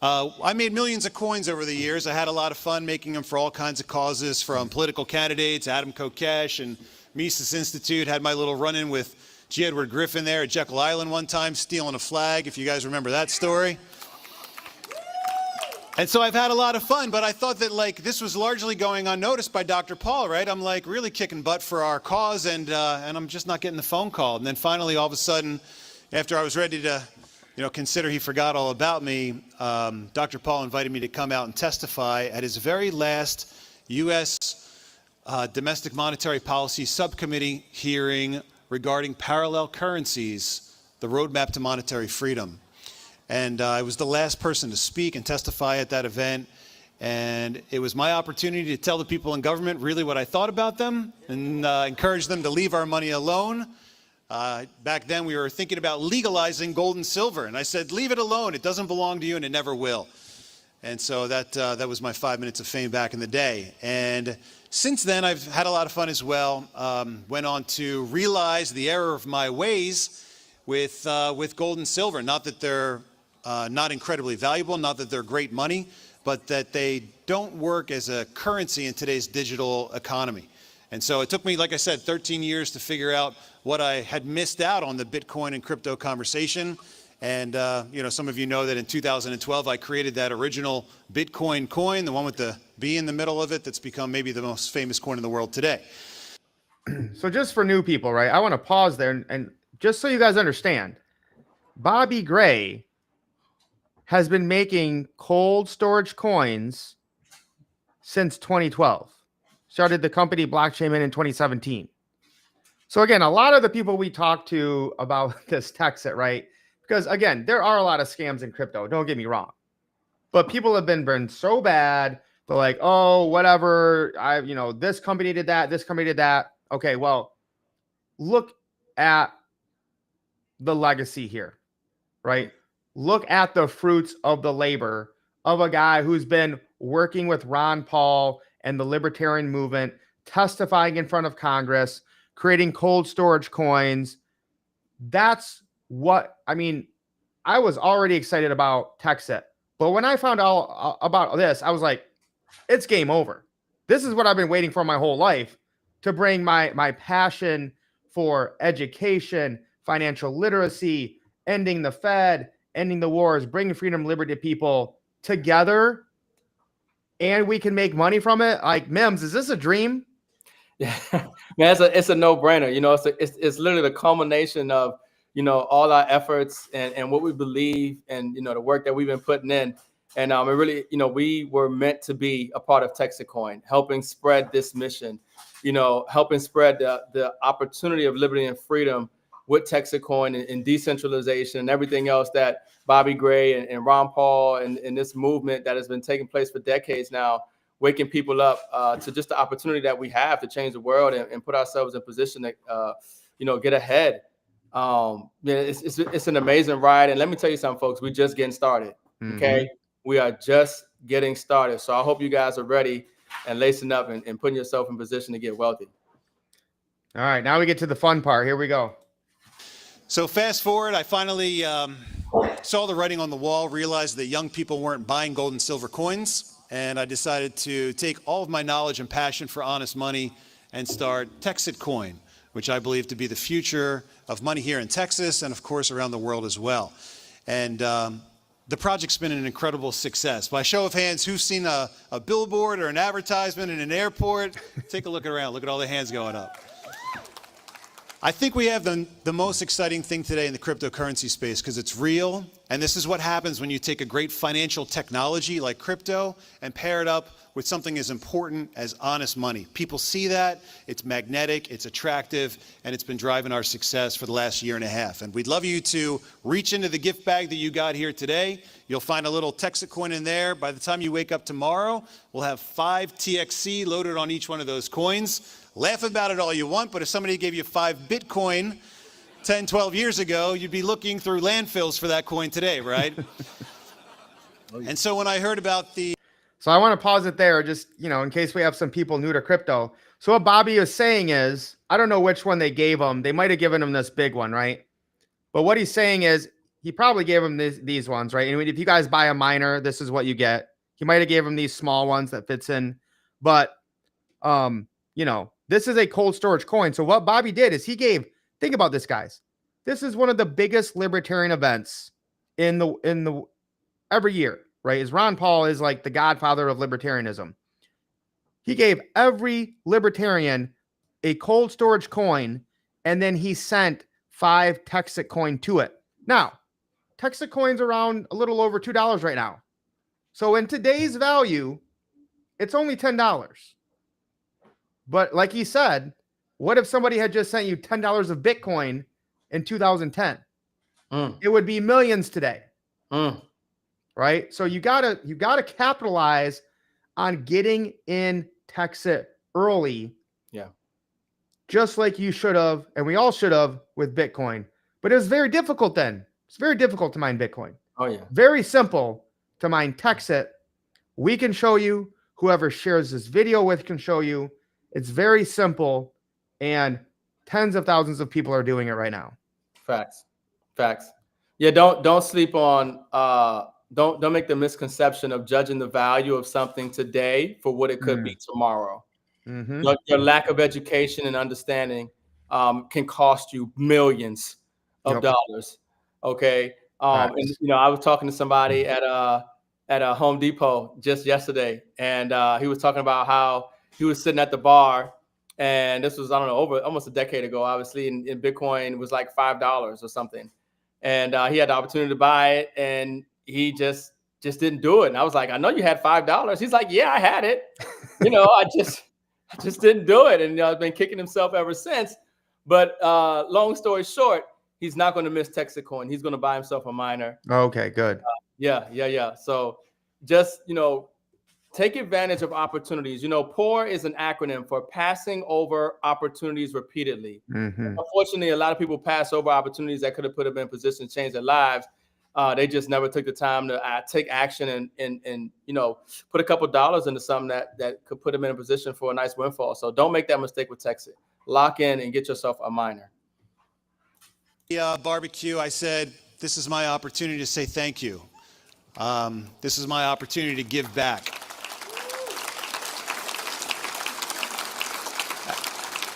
I made millions of coins over the years. I had a lot of fun making them for all kinds of causes, from political candidates, Adam Kokesh and Mises Institute. Had my little run-in with G. Edward Griffin there at Jekyll Island one time, stealing a flag, if you guys remember that story. And so I've had a lot of fun, but I thought that like this was largely going unnoticed by Dr. Paul, right? I'm like really kicking butt for our cause, and I'm just not getting the phone call. And then finally, all of a sudden, after I was ready to, consider he forgot all about me, Dr. Paul invited me to come out and testify at his very last U.S. Domestic Monetary Policy Subcommittee hearing regarding parallel currencies, the roadmap to monetary freedom. And I was the last person to speak and testify at that event. And it was my opportunity to tell the people in government really what I thought about them and encourage them to leave our money alone. Back then, we were thinking about legalizing gold and silver. And I said, leave it alone. It doesn't belong to you, and it never will. And so that was my 5 minutes of fame back in the day. And since then, I've had a lot of fun as well. Went on to realize the error of my ways with gold and silver. Not that they're not incredibly valuable, not that they're great money, but that they don't work as a currency in today's digital economy. And so it took me, like I said, 13 years to figure out what I had missed out on the Bitcoin and crypto conversation. And, some of you know that in 2012, I created that original Bitcoin coin, the one with the B in the middle of it, that's become maybe the most famous coin in the world today. So just for new people, right? I want to pause there and just so you guys understand, Bobby Gray has been making cold storage coins since 2012. Started the company Blockchain in 2017. So again, a lot of the people we talk to about this Texit, right? Because again, there are a lot of scams in crypto. Don't get me wrong, but people have been burned so bad. They're like, oh, whatever. This company did that. This company did that. Okay, well, look at the legacy here, right? Look at the fruits of the labor of a guy who's been working with Ron Paul and the libertarian movement, testifying in front of Congress, creating cold storage coins. That's what, I was already excited about Texit, but when I found out about this, I was like, it's game over. This is what I've been waiting for my whole life, to bring my passion for education, financial literacy, ending the Fed, ending the wars, bringing freedom, liberty to people together, and we can make money from it. Like, Mims, is this a dream? Yeah, man, it's a no-brainer. It's literally the culmination of all our efforts and what we believe, and the work that we've been putting in. And it really, we were meant to be a part of Texacoin, helping spread this mission, helping spread the opportunity of liberty and freedom with Texacoin and decentralization and everything else that Bobby Gray and Ron Paul and this movement that has been taking place for decades now, waking people up to just the opportunity that we have to change the world and put ourselves in position to, get ahead. It's an amazing ride. And let me tell you something, folks, we're just getting started. Okay. Mm-hmm. We are just getting started. So I hope you guys are ready and lacing up and putting yourself in position to get wealthy. All right. Now we get to the fun part. Here we go. So fast forward, I finally saw the writing on the wall, realized that young people weren't buying gold and silver coins, and I decided to take all of my knowledge and passion for honest money and start Texit Coin, which I believe to be the future of money here in Texas and, of course, around the world as well. And the project's been an incredible success. By show of hands, who's seen a billboard or an advertisement in an airport? Take a look around. Look at all the hands going up. I think we have the most exciting thing today in the cryptocurrency space because it's real. And this is what happens when you take a great financial technology like crypto and pair it up with something as important as honest money. People see that, it's magnetic, it's attractive, and it's been driving our success for the last year and a half. And we'd love you to reach into the gift bag that you got here today. You'll find a little Texit coin in there. By the time you wake up tomorrow, we'll have 5 TXC loaded on each one of those coins. Laugh about it all you want, but if somebody gave you 5 Bitcoin 10, 12 years ago, you'd be looking through landfills for that coin today, right? And so when I heard about So I want to pause it there, just, in case we have some people new to crypto. So what Bobby is saying is, I don't know which one they gave him. They might have given him this big one, right? But what he's saying is he probably gave him these ones, right? And if you guys buy a miner, this is what you get. He might have gave him these small ones that fits in. But, this is a cold storage coin. So what Bobby did is think about this, guys. This is one of the biggest libertarian events in the every year, right? Is Ron Paul is like the godfather of libertarianism. He gave every libertarian a cold storage coin, and then he sent 5 Texit coin to it. Now, Texit coin's around a little over $2 right now. So in today's value, it's only $10. But like he said, what if somebody had just sent you $10 of Bitcoin in 2010? It would be millions today. Right? So you gotta capitalize on getting in Texit early. Yeah. Just like you should have, and we all should have with Bitcoin. But it was very difficult then. It's very difficult to mine Bitcoin. Oh yeah. Very simple to mine Texit. We can show you. Whoever shares this video with can show you. It's very simple, and tens of thousands of people are doing it right now. Facts. Yeah, don't sleep on don't make the misconception of judging the value of something today for what it could be tomorrow. Mm-hmm. Your lack of education and understanding can cost you millions of dollars. Okay. And I was talking to somebody at a Home Depot just yesterday, and he was talking about how he was sitting at the bar, and this was, I don't know, over almost a decade ago, obviously, and Bitcoin was like $5 or something. And he had the opportunity to buy it, and he just didn't do it. And I was like, I know you had $5. He's like, yeah, I had it. I just didn't do it. And I've been kicking himself ever since. But long story short, he's not going to miss Texacoin. He's going to buy himself a miner. Okay, good. Yeah. So just, take advantage of opportunities. POUR is an acronym for passing over opportunities repeatedly. Mm-hmm. Unfortunately, a lot of people pass over opportunities that could have put them in position to change their lives. They just never took the time to take action and put a couple dollars into something that could put them in a position for a nice windfall. So don't make that mistake with Texas. Lock in and get yourself a miner. Barbecue, I said, this is my opportunity to say thank you. This is my opportunity to give back.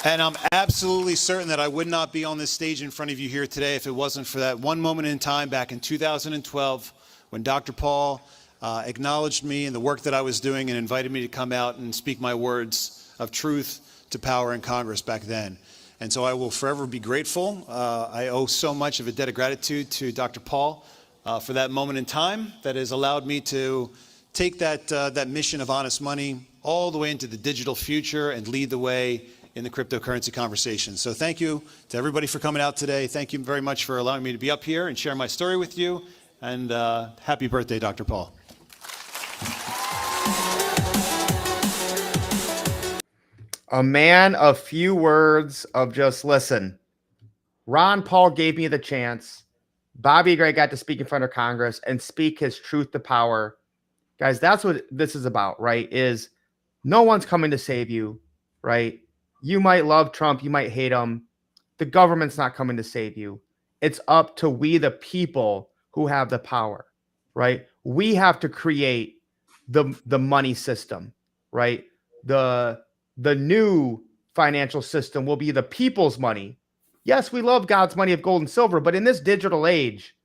And I'm absolutely certain that I would not be on this stage in front of you here today if it wasn't for that one moment in time back in 2012 when Dr. Paul acknowledged me and the work that I was doing and invited me to come out and speak my words of truth to power in Congress back then. And so I will forever be grateful. I owe so much of a debt of gratitude to Dr. Paul for that moment in time that has allowed me to take that mission of honest money all the way into the digital future and lead the way in the cryptocurrency conversation. So thank you to everybody for coming out today. Thank you very much for allowing me to be up here and share my story with you. And happy birthday, Dr. Paul. A man of few words of just listen. Ron Paul gave me the chance. Bobby Gray got to speak in front of Congress and speak his truth to power. Guys, that's what this is about, right? Is no one's coming to save you, right? You might love Trump. You might hate him. The government's not coming to save you. It's up to we, the people, who have the power, right? We have to create the money system, right? The new financial system will be the people's money. Yes, we love God's money of gold and silver, but in this digital age,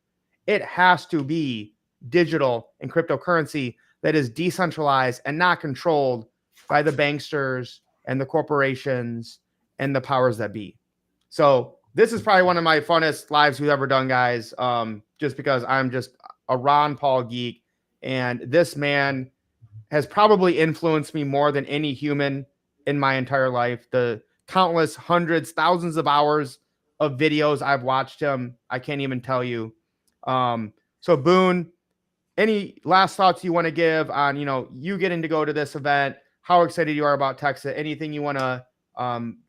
it has to be digital and cryptocurrency that is decentralized and not controlled by the banksters and the corporations and the powers that be. So this is probably one of my funnest lives we've ever done, guys, just because I'm just a Ron Paul geek. And this man has probably influenced me more than any human in my entire life. The countless hundreds, thousands of hours of videos I've watched him, I can't even tell you. So Boone, any last thoughts you want to give on, you getting to go to this event, how excited you are about Texas, anything you want to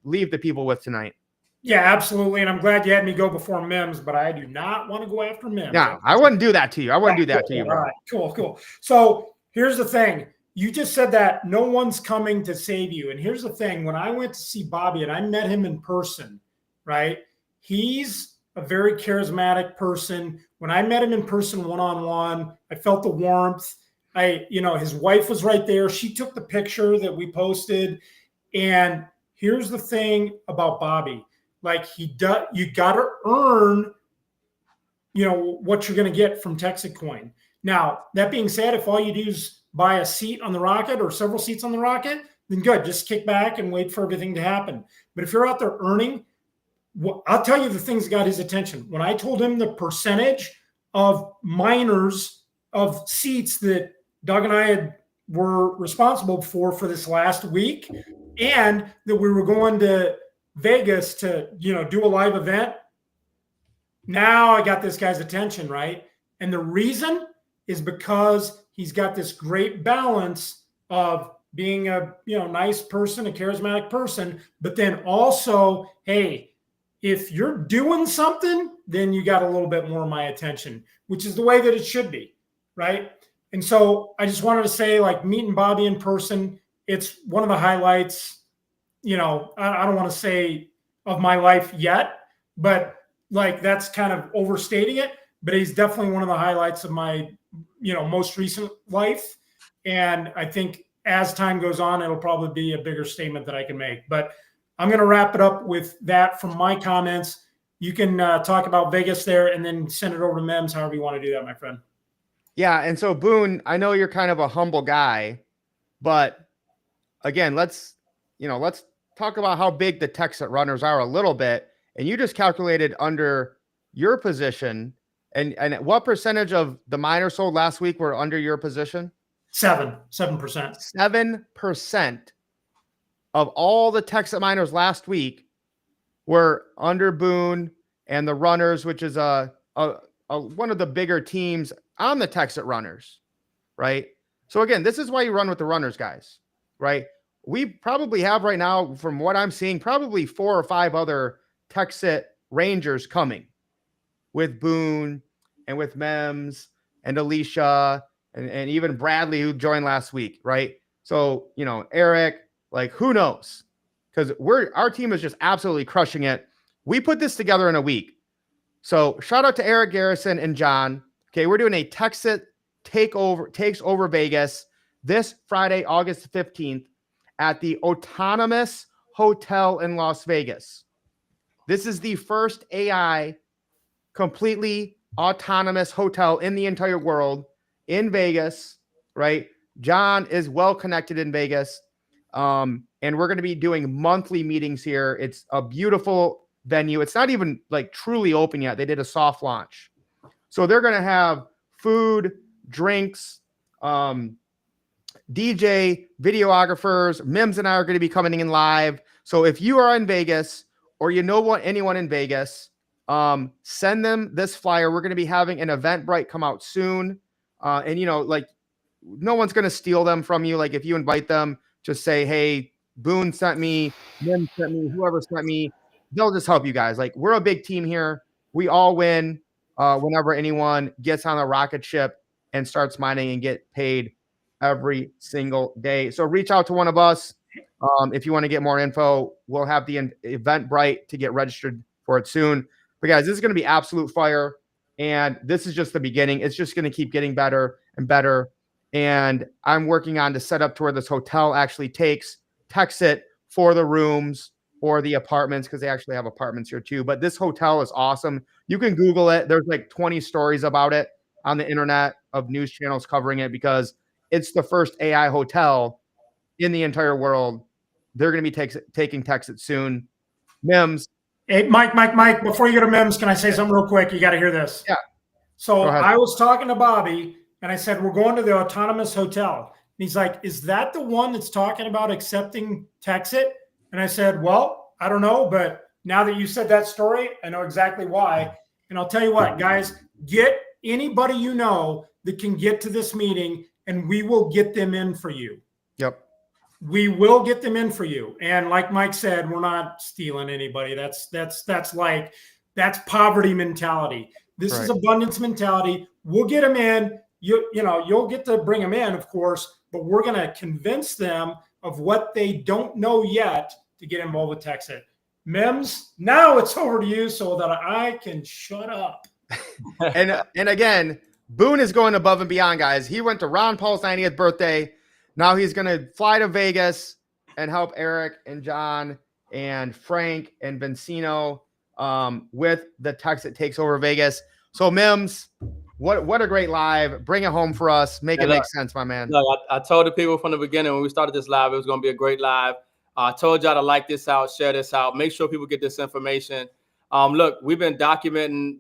leave the people with tonight? Yeah, absolutely. And I'm glad you had me go before M.I.M.S, but I do not want to go after M.I.M.S. Yeah, I wouldn't do that to you. I wouldn't do that to you, bro. All right, cool. So here's the thing. You just said that no one's coming to save you. And here's the thing. When I went to see Bobby and I met him in person, right? He's a very charismatic person. When I met him in person one-on-one, I felt the warmth. His wife was right there. She took the picture that we posted. And here's the thing about Bobby. Like you got to earn, what you're going to get from Texacoin. Now, that being said, if all you do is buy a seat on the rocket or several seats on the rocket, then good. Just kick back and wait for everything to happen. But if you're out there earning, I'll tell you the things that got his attention. When I told him the percentage of miners of seats that Doug and I were responsible for this last week, and that we were going to Vegas to, do a live event. Now I got this guy's attention, right? And the reason is because he's got this great balance of being a, nice person, a charismatic person, but then also, hey, if you're doing something, then you got a little bit more of my attention, which is the way that it should be, right? And so I just wanted to say, like, meeting Bobby in person, it's one of the highlights, I don't want to say of my life yet, but like that's kind of overstating it, but he's definitely one of the highlights of my, most recent life. And I think as time goes on, it'll probably be a bigger statement that I can make. But I'm going to wrap it up with that from my comments. You can talk about Vegas there and then send it over to M.I.M.S, however you want to do that, my friend. Yeah. And so, Boone, I know you're kind of a humble guy, but again, let's talk about how big the Texas runners are a little bit. And you just calculated under your position, and what percentage of the miners sold last week were under your position? 7%. 7% of all the Texas miners last week were under Boone and the runners, which is one of the bigger teams on the Texas runners, right? So again, this is why you run with the runners, guys, right? We probably have right now, from what I'm seeing, probably 4 or 5 other Texas Rangers coming with Boone and with M.I.M.S and Alicia and even Bradley, who joined last week, right? So, Eric, like, who knows? Because our team is just absolutely crushing it. We put this together in a week. So shout out to Eric Garrison and John. Okay, we're doing a Texas takes over Vegas this Friday, August 15th at the Autonomous Hotel in Las Vegas. This is the first AI completely autonomous hotel in the entire world in Vegas, right? John is well connected in Vegas. And we're going to be doing monthly meetings here. It's a beautiful venue. It's not even like truly open yet. They did a soft launch. So they're going to have food, drinks, DJ, videographers. M.I.M.S and I are going to be coming in live. So if you are in Vegas or anyone in Vegas, send them this flyer. We're going to be having an Eventbrite come out soon. And no one's going to steal them from you. Like if you invite them, just say, hey, Boone sent me, M.I.M.S sent me, whoever sent me. They'll just help you guys. Like, we're a big team here. We all win whenever anyone gets on a rocket ship and starts mining and get paid every single day. So reach out to one of us. If you want to get more info, we'll have the Eventbrite to get registered for it soon. But guys, this is going to be absolute fire. And this is just the beginning. It's just going to keep getting better and better. And I'm working on to set up to where this hotel actually takes Texas for the rooms or the apartments, because they actually have apartments here too. But this hotel is awesome. You can Google it. There's like 20 stories about it on the internet of news channels covering it, because it's the first AI hotel in the entire world. They're going to be taking Texas soon. M.I.M.S. Hey, Mike, before you go to M.I.M.S, can I say something real quick? You got to hear this. Yeah. So I was talking to Bobby and I said, we're going to the Autonomous Hotel. And he's like, is that the one that's talking about accepting Texas? And I said, well, I don't know, but now that you said that story, I know exactly why. And I'll tell you what, guys, get anybody you know that can get to this meeting, and we will get them in for you. Yep. We will get them in for you. And like Mike said, we're not stealing anybody. That's poverty mentality. This is abundance mentality. We'll get them in. You'll get to bring them in, of course, but we're going to convince them of what they don't know yet to get involved with Texas. M.I.M.S, now it's over to you so that I can shut up. and again, Boone is going above and beyond, guys. He went to Ron Paul's 90th birthday. Now he's going to fly to Vegas and help Eric and John and Frank and Vincino with the Texas Takes Over Vegas. So M.I.M.S, what a great live. Bring it home for us. Make it make sense, my man. Look, I told the people from the beginning when we started this live, it was going to be a great live. I told y'all to like this out, share this out, make sure people get this information. Look, we've been documenting,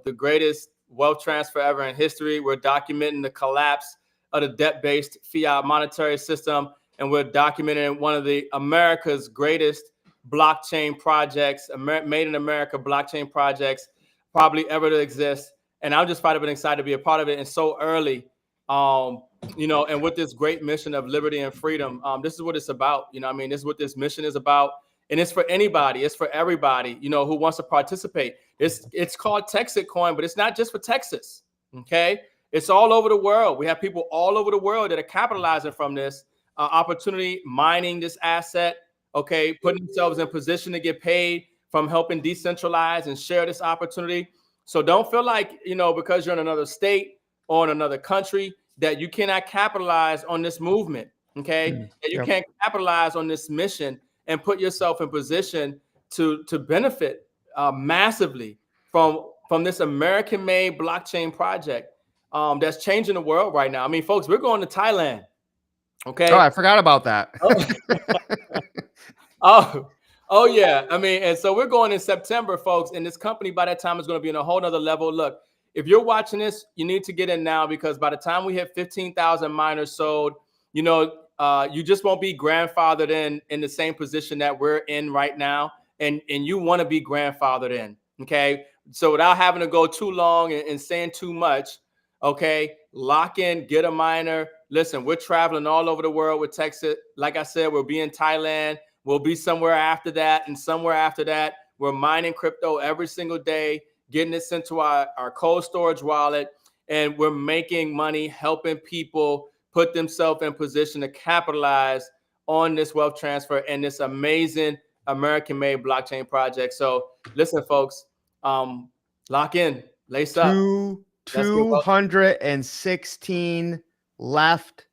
the greatest wealth transfer ever in history. We're documenting the collapse of the debt-based fiat monetary system, and we're documenting one of America's greatest blockchain projects, made in America blockchain projects probably ever to exist. And I'm just been excited to be a part of it, and so early, and with this great mission of liberty and freedom. This is what it's about. This is what this mission is about. And it's for anybody. It's for everybody, who wants to participate. It's called Texas Coin, but it's not just for Texas. Okay. It's all over the world. We have people all over the world that are capitalizing from this opportunity, mining this asset. Okay. Putting themselves in position to get paid from helping decentralize and share this opportunity. So don't feel like, because you're in another state or in another country that you cannot capitalize on this movement. Okay, that you Yep. can't capitalize on this mission and put yourself in position to benefit massively from this American-made blockchain project that's changing the world right now. I mean, folks, we're going to Thailand. Okay. Oh, I forgot about that. Oh yeah. I mean, and so we're going in September, folks, and this company by that time is going to be in a whole nother level. Look, if you're watching this, you need to get in now, because by the time we hit 15,000 miners sold, you just won't be grandfathered in the same position that we're in right now. And you want to be grandfathered in. Okay. So without having to go too long and saying too much, okay, lock in, get a miner. Listen, we're traveling all over the world with Texas. Like I said, we'll be in Thailand. We'll be somewhere after that, and somewhere after that. We're mining crypto every single day, getting it sent to our cold storage wallet, and we're making money helping people put themselves in position to capitalize on this wealth transfer and this amazing American-made blockchain project. So listen, folks, lock in, lace up. 216 left.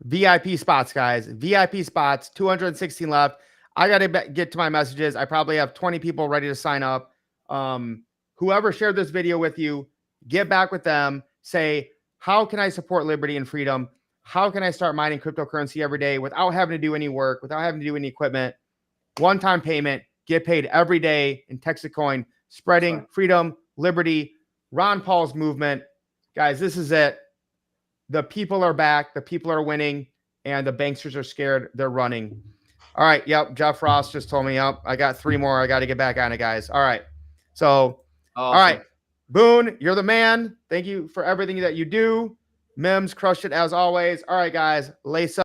VIP spots, guys. VIP spots, 216 left. I got to get to my messages. I probably have 20 people ready to sign up. Whoever shared this video with you, get back with them. Say, how can I support liberty and freedom? How can I start mining cryptocurrency every day without having to do any work, without having to do any equipment? One-time payment, get paid every day in Texas coin, spreading freedom, liberty, Ron Paul's movement. Guys, this is it. The people are back. The people are winning, and the banksters are scared. They're running. All right. Yep. Jeff Ross just told me, yep, I got 3 more. I got to get back on it, guys. All right. So, All right. Boone, you're the man. Thank you for everything that you do. M.I.M.S crushed it as always. All right, guys. Lace up.